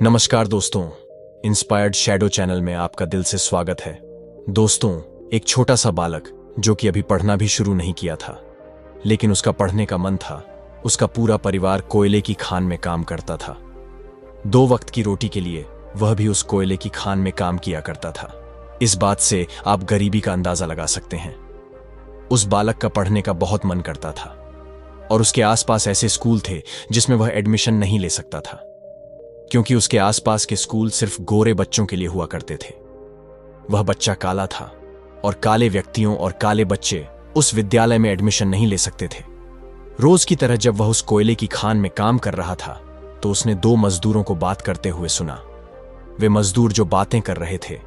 नमस्कार दोस्तों, inspired shadow channel में आपका दिल से स्वागत है। दोस्तों, एक छोटा सा बालक जो कि अभी पढ़ना भी शुरू नहीं किया था, लेकिन उसका पढ़ने का मन था। उसका पूरा परिवार कोयले की खान में काम करता था। 2 वक्त की रोटी के लिए वह भी उस कोयले की खान में काम किया करता था। इस बात से आप गरीबी का अंदाजा लगा सकते हैं। उस बालक का पढ़ने का बहुत मन करता था और उसके आसपास ऐसे स्कूल थे जिसमें वह एडमिशन नहीं ले सकता था, क्योंकि उसके आसपास के स्कूल सिर्फ गोरे बच्चों के लिए हुआ करते थे। वह बच्चा काला था और काले व्यक्तियों और काले बच्चे उस विद्यालय में एडमिशन नहीं ले सकते थे। रोज की तरह जब वह उस कोयले की खान में काम कर रहा था तो उसने 2 मजदूरों को बात करते हुए सुना। वे मजदूर जो बातें कर रहे थे,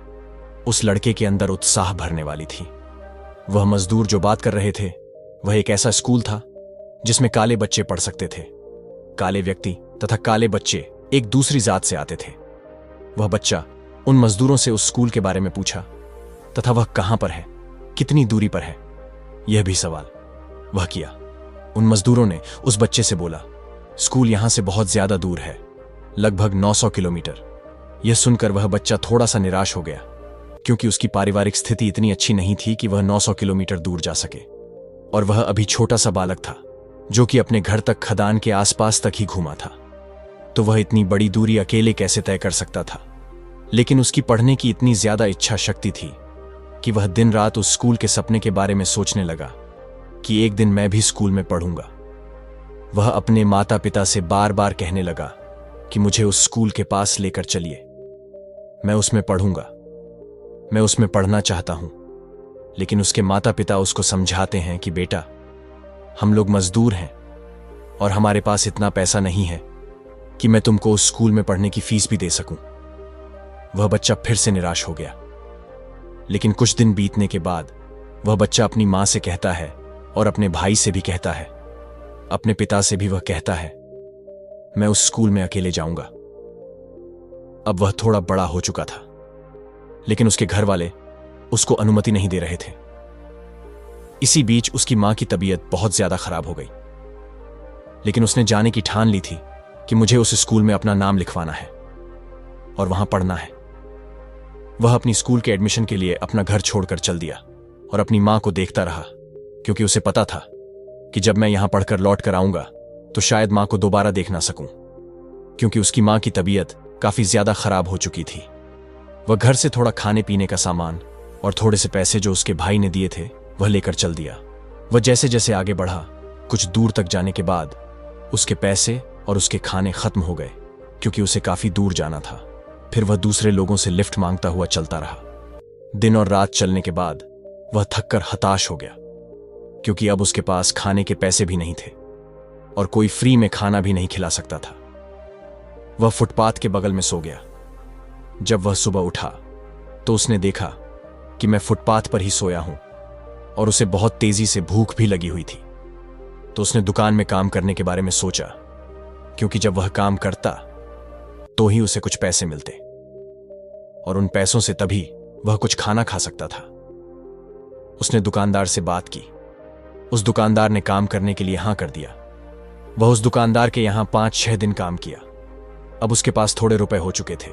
उस लड़के के अंदर उत्साह भरने वाली थी। वह मजदूर जो बात कर रहे थे वह एक ऐसा स्कूल था जिसमें काले बच्चे पढ़ सकते थे। काले व्यक्ति तथा काले बच्चे एक दूसरी जात से आते थे। वह बच्चा उन मजदूरों से उस स्कूल के बारे में पूछा तथा वह कहां पर है, कितनी दूरी पर है, यह भी सवाल वह किया। उन मजदूरों ने उस बच्चे से बोला, स्कूल यहां से बहुत ज्यादा दूर है, लगभग 900 किलोमीटर। यह सुनकर वह बच्चा थोड़ा सा निराश हो गया, क्योंकि उसकी पारिवारिक स्थिति इतनी अच्छी नहीं थी कि वह 900 किलोमीटर दूर जा सके, और वह अभी छोटा सा बालक था जो कि अपने घर तक खदान के आसपास तक ही घूमा था। तो वह इतनी बड़ी दूरी अकेले कैसे तय कर सकता था। लेकिन उसकी पढ़ने की इतनी ज्यादा इच्छा शक्ति थी कि वह दिन रात उस स्कूल के सपने के बारे में सोचने लगा कि एक दिन मैं भी स्कूल में पढ़ूंगा। वह अपने माता पिता से बार बार कहने लगा कि मुझे उस स्कूल के पास लेकर चलिए, मैं उसमें पढ़ूंगा, मैं उसमें पढ़ना चाहता हूं। लेकिन उसके माता पिता उसको समझाते हैं कि बेटा, हम लोग मजदूर हैं और हमारे पास इतना पैसा नहीं है कि मैं तुमको उस स्कूल में पढ़ने की फीस भी दे सकूं। वह बच्चा फिर से निराश हो गया। लेकिन कुछ दिन बीतने के बाद वह बच्चा अपनी मां से कहता है और अपने भाई से भी कहता है, अपने पिता से भी वह कहता है, मैं उस स्कूल में अकेले जाऊंगा। अब वह थोड़ा बड़ा हो चुका था, लेकिन उसके घर वाले उसको अनुमति नहीं दे रहे थे। इसी बीच उसकी मां की तबीयत बहुत ज्यादा खराब हो गई, लेकिन उसने जाने की ठान ली थी कि मुझे उस स्कूल में अपना नाम लिखवाना है और वहां पढ़ना है। वह अपनी स्कूल के एडमिशन के लिए अपना घर छोड़कर चल दिया और अपनी मां को देखता रहा, क्योंकि उसे पता था कि जब मैं यहां पढ़कर लौट कर आऊंगा तो शायद मां को दोबारा देख ना सकूं, क्योंकि उसकी मां की तबीयत काफी ज्यादा खराब हो चुकी थी। वह घर से थोड़ा खाने पीने का सामान और थोड़े से पैसे जो उसके भाई ने दिए थे वह लेकर चल दिया। वह जैसे जैसे आगे बढ़ा, कुछ दूर तक जाने के बाद उसके पैसे और उसके खाने खत्म हो गए, क्योंकि उसे काफी दूर जाना था। फिर वह दूसरे लोगों से लिफ्ट मांगता हुआ चलता रहा। दिन और रात चलने के बाद वह थककर हताश हो गया, क्योंकि अब उसके पास खाने के पैसे भी नहीं थे और कोई फ्री में खाना भी नहीं खिला सकता था। वह फुटपाथ के बगल में सो गया। जब वह सुबह उठा तो उसने देखा कि मैं फुटपाथ पर ही सोया हूं और उसे बहुत तेजी से भूख भी लगी हुई थी। तो उसने दुकान में काम करने के बारे में सोचा, क्योंकि जब वह काम करता तो ही उसे कुछ पैसे मिलते और उन पैसों से तभी वह कुछ खाना खा सकता था। उसने दुकानदार से बात की। उस दुकानदार ने काम करने के लिए हां कर दिया। वह उस दुकानदार के यहां 5-6 दिन काम किया। अब उसके पास थोड़े रुपए हो चुके थे,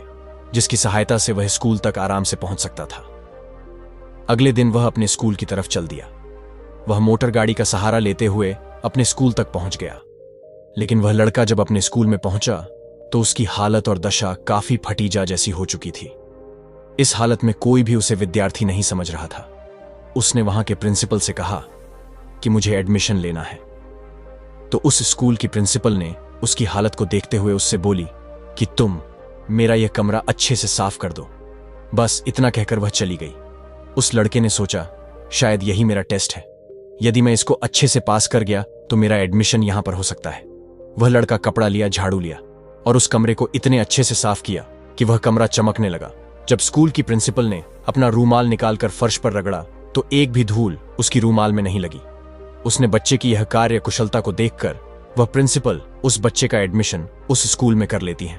जिसकी सहायता से वह स्कूल तक आराम से पहुंच सकता था। अगले दिन वह अपने स्कूल की तरफ चल दिया। वह मोटर गाड़ी का सहारा लेते हुए अपने स्कूल तक पहुंच गया। लेकिन वह लड़का जब अपने स्कूल में पहुंचा तो उसकी हालत और दशा काफी फटीजा जैसी हो चुकी थी। इस हालत में कोई भी उसे विद्यार्थी नहीं समझ रहा था। उसने वहां के प्रिंसिपल से कहा कि मुझे एडमिशन लेना है। तो उस स्कूल की प्रिंसिपल ने उसकी हालत को देखते हुए उससे बोली कि तुम मेरा यह कमरा अच्छे से साफ कर दो। बस इतना कहकर वह चली गई। उस लड़के ने सोचा, शायद यही मेरा टेस्ट है। यदि मैं इसको अच्छे से पास कर गया तो मेरा एडमिशन यहां पर हो सकता है। वह लड़का कपड़ा लिया, झाड़ू लिया और उस कमरे को इतने अच्छे से साफ किया कि वह कमरा चमकने लगा। जब स्कूल की प्रिंसिपल ने अपना रूमाल निकालकर फर्श पर रगड़ा तो एक भी धूल उसकी रूमाल में नहीं लगी। उसने बच्चे की यह कार्य कुशलता को देखकर वह प्रिंसिपल उस बच्चे का एडमिशन उस स्कूल में कर लेती है।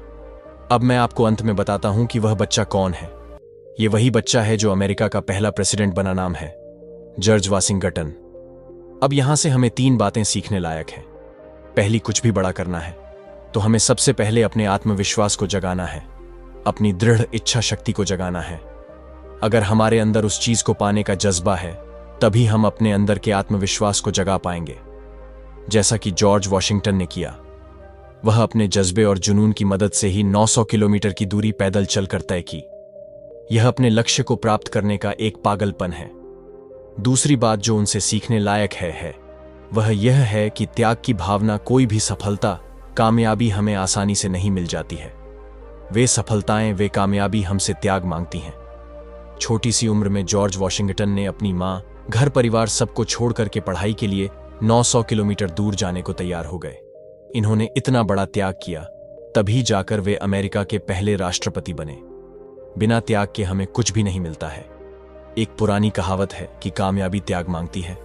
अब मैं आपको अंत में बताता हूं कि वह बच्चा कौन है। यह वही बच्चा है जो अमेरिका का पहला प्रेसिडेंट बना, नाम है जॉर्ज वाशिंगटन। अब यहां से हमें 3 बातें सीखने लायक हैं। पहली, कुछ भी बड़ा करना है तो हमें सबसे पहले अपने आत्मविश्वास को जगाना है, अपनी दृढ़ इच्छा शक्ति को जगाना है। अगर हमारे अंदर उस चीज को पाने का जज्बा है, तभी हम अपने अंदर के आत्मविश्वास को जगा पाएंगे, जैसा कि जॉर्ज वॉशिंगटन ने किया। वह अपने जज्बे और जुनून की मदद से ही 900 किलोमीटर की दूरी पैदल चलकर तय की। यह अपने लक्ष्य को प्राप्त करने का एक पागलपन है। दूसरी बात जो उनसे सीखने लायक है वह यह है कि त्याग की भावना, कोई भी सफलता, कामयाबी हमें आसानी से नहीं मिल जाती है। वे सफलताएं, वे कामयाबी हमसे त्याग मांगती हैं। छोटी सी उम्र में जॉर्ज वॉशिंगटन ने अपनी मां, घर परिवार सबको छोड़ करके पढ़ाई के लिए 900 किलोमीटर दूर जाने को तैयार हो गए। इन्होंने इतना बड़ा त्याग किया, तभी जाकर वे अमेरिका के पहले राष्ट्रपति बने। बिना त्याग के हमें कुछ भी नहीं मिलता है। एक पुरानी कहावत है कि कामयाबी त्याग मांगती है।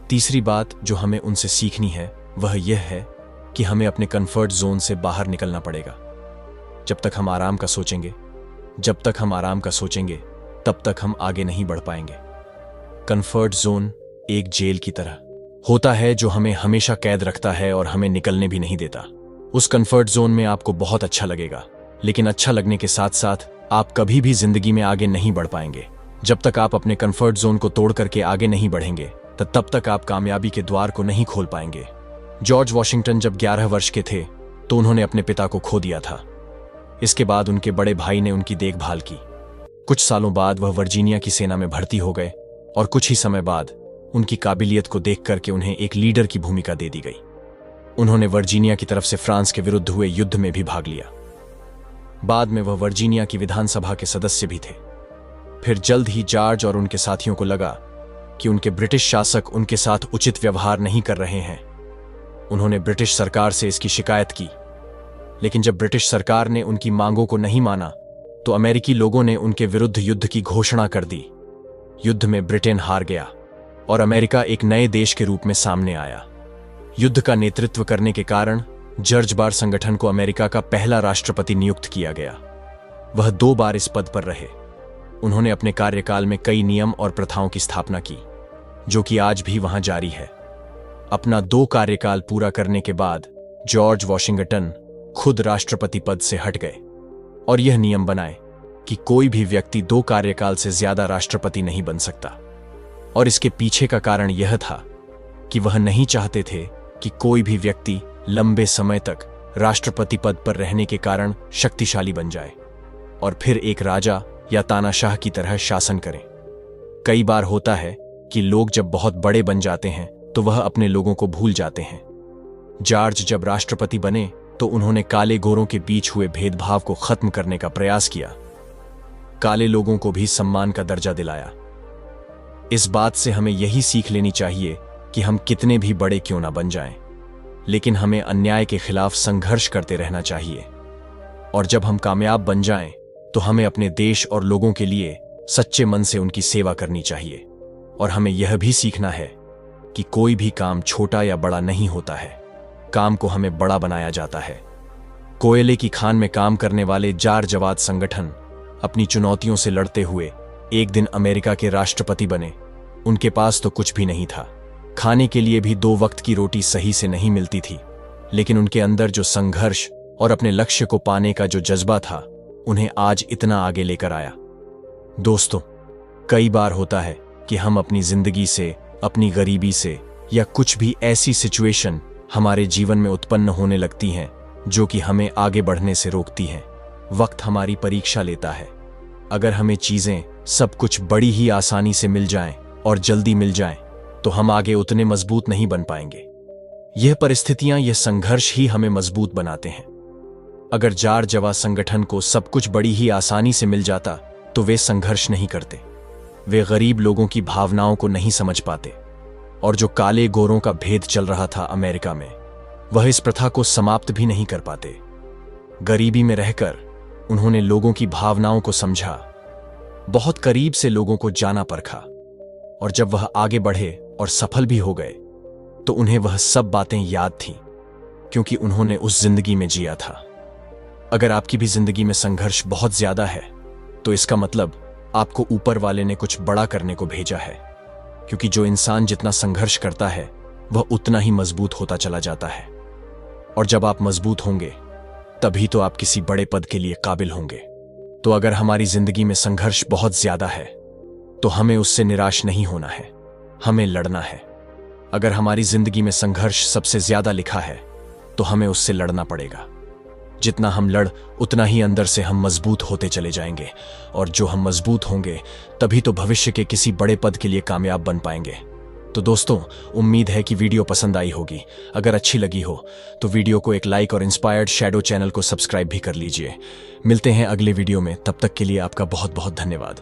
तीसरी बात जो हमें उनसे सीखनी है वह यह है कि हमें अपने कंफर्ट जोन से बाहर निकलना पड़ेगा। जब तक हम आराम का सोचेंगे तब तक हम आगे नहीं बढ़ पाएंगे। कंफर्ट जोन एक जेल की तरह होता है जो हमें हमेशा कैद रखता है और हमें निकलने भी नहीं देता। उस कंफर्ट जोन में आपको बहुत अच्छा लगेगा, लेकिन अच्छा लगने के साथ साथ आप कभी भी जिंदगी में आगे नहीं बढ़ पाएंगे। जब तक आप अपने कंफर्ट जोन को तोड़ करके आगे नहीं बढ़ेंगे, तब तक आप कामयाबी के द्वार को नहीं खोल पाएंगे। जॉर्ज वॉशिंगटन जब 11 वर्ष के थे तो उन्होंने अपने पिता को खो दिया था। इसके बाद उनके बड़े भाई ने उनकी देखभाल की। कुछ सालों बाद वह वर्जीनिया की सेना में भर्ती हो गए और कुछ ही समय बाद उनकी काबिलियत को देख करके उन्हें एक लीडर की भूमिका दे दी गई। उन्होंने वर्जीनिया की तरफ से फ्रांस के विरुद्ध हुए युद्ध में भी भाग लिया। बाद में वह वर्जीनिया की विधानसभा के सदस्य भी थे। फिर जल्द ही जॉर्ज और उनके साथियों को लगा कि उनके ब्रिटिश शासक उनके साथ उचित व्यवहार नहीं कर रहे हैं। उन्होंने ब्रिटिश सरकार से इसकी शिकायत की, लेकिन जब ब्रिटिश सरकार ने उनकी मांगों को नहीं माना तो अमेरिकी लोगों ने उनके विरुद्ध युद्ध की घोषणा कर दी। युद्ध में ब्रिटेन हार गया और अमेरिका एक नए देश के रूप में सामने आया। युद्ध का नेतृत्व करने के कारण जॉर्ज बार संगठन को अमेरिका का पहला राष्ट्रपति नियुक्त किया गया। वह 2 बार इस पद पर रहे। उन्होंने अपने कार्यकाल में कई नियम और प्रथाओं की स्थापना की, जो कि आज भी वहां जारी है। अपना 2 कार्यकाल पूरा करने के बाद जॉर्ज वॉशिंगटन खुद राष्ट्रपति पद से हट गए और यह नियम बनाए कि कोई भी व्यक्ति 2 कार्यकाल से ज्यादा राष्ट्रपति नहीं बन सकता। और इसके पीछे का कारण यह था कि वह नहीं चाहते थे कि कोई भी व्यक्ति लंबे समय तक राष्ट्रपति पद पर रहने के कारण शक्तिशाली बन जाए और फिर एक राजा या तानाशाह की तरह शासन करे। कई बार होता है कि लोग जब बहुत बड़े बन जाते हैं तो वह अपने लोगों को भूल जाते हैं। जॉर्ज जब राष्ट्रपति बने तो उन्होंने काले गोरों के बीच हुए भेदभाव को खत्म करने का प्रयास किया। काले लोगों को भी सम्मान का दर्जा दिलाया। इस बात से हमें यही सीख लेनी चाहिए कि हम कितने भी बड़े क्यों ना बन जाएं, लेकिन हमें अन्याय के खिलाफ संघर्ष करते रहना चाहिए। और जब हम कामयाब बन जाएं, तो हमें अपने देश और लोगों के लिए सच्चे मन से उनकी सेवा करनी चाहिए। और हमें यह भी सीखना है कि कोई भी काम छोटा या बड़ा नहीं होता है, काम को हमें बड़ा बनाया जाता है। कोयले की खान में काम करने वाले जारजवाद संगठन अपनी चुनौतियों से लड़ते हुए एक दिन अमेरिका के राष्ट्रपति बने। उनके पास तो कुछ भी नहीं था, खाने के लिए भी 2 वक्त की रोटी सही से नहीं मिलती थी, लेकिन उनके अंदर जो संघर्ष और अपने लक्ष्य को पाने का जो जज्बा था, उन्हें आज इतना आगे लेकर आया। दोस्तों, कई बार होता है कि हम अपनी जिंदगी से, अपनी गरीबी से या कुछ भी ऐसी सिचुएशन हमारे जीवन में उत्पन्न होने लगती हैं जो कि हमें आगे बढ़ने से रोकती हैं। वक्त हमारी परीक्षा लेता है। अगर हमें चीजें सब कुछ बड़ी ही आसानी से मिल जाएं और जल्दी मिल जाएं, तो हम आगे उतने मजबूत नहीं बन पाएंगे। यह परिस्थितियां, यह संघर्ष ही हमें मजबूत बनाते हैं। अगर जारजवा संगठन को सब कुछ बड़ी ही आसानी से मिल जाता तो वे संघर्ष नहीं करते। वे गरीब लोगों की भावनाओं को नहीं समझ पाते। और जो काले गोरों का भेद चल रहा था अमेरिका में, वह इस प्रथा को समाप्त भी नहीं कर पाते। गरीबी में रहकर उन्होंने लोगों की भावनाओं को समझा, बहुत करीब से लोगों को जाना परखा, और जब वह आगे बढ़े और सफल भी हो गए तो उन्हें वह सब बातें याद थीं, क्योंकि उन्होंने उस जिंदगी में जिया था। अगर आपकी भी जिंदगी में संघर्ष बहुत ज्यादा है, तो इसका मतलब आपको ऊपर वाले ने कुछ बड़ा करने को भेजा है, क्योंकि जो इंसान जितना संघर्ष करता है वह उतना ही मजबूत होता चला जाता है। और जब आप मजबूत होंगे तभी तो आप किसी बड़े पद के लिए काबिल होंगे। तो अगर हमारी जिंदगी में संघर्ष बहुत ज्यादा है तो हमें उससे निराश नहीं होना है, हमें लड़ना है। अगर हमारी जिंदगी में संघर्ष सबसे ज्यादा लिखा है तो हमें उससे लड़ना पड़ेगा। जितना हम लड़ उतना ही अंदर से हम मजबूत होते चले जाएंगे, और जो हम मजबूत होंगे तभी तो भविष्य के किसी बड़े पद के लिए कामयाब बन पाएंगे। तो दोस्तों, उम्मीद है कि वीडियो पसंद आई होगी। अगर अच्छी लगी हो तो वीडियो को एक लाइक और इंस्पायर्ड शैडो चैनल को सब्सक्राइब भी कर लीजिए। मिलते हैं अगले वीडियो में, तब तक के लिए आपका बहुत बहुत धन्यवाद।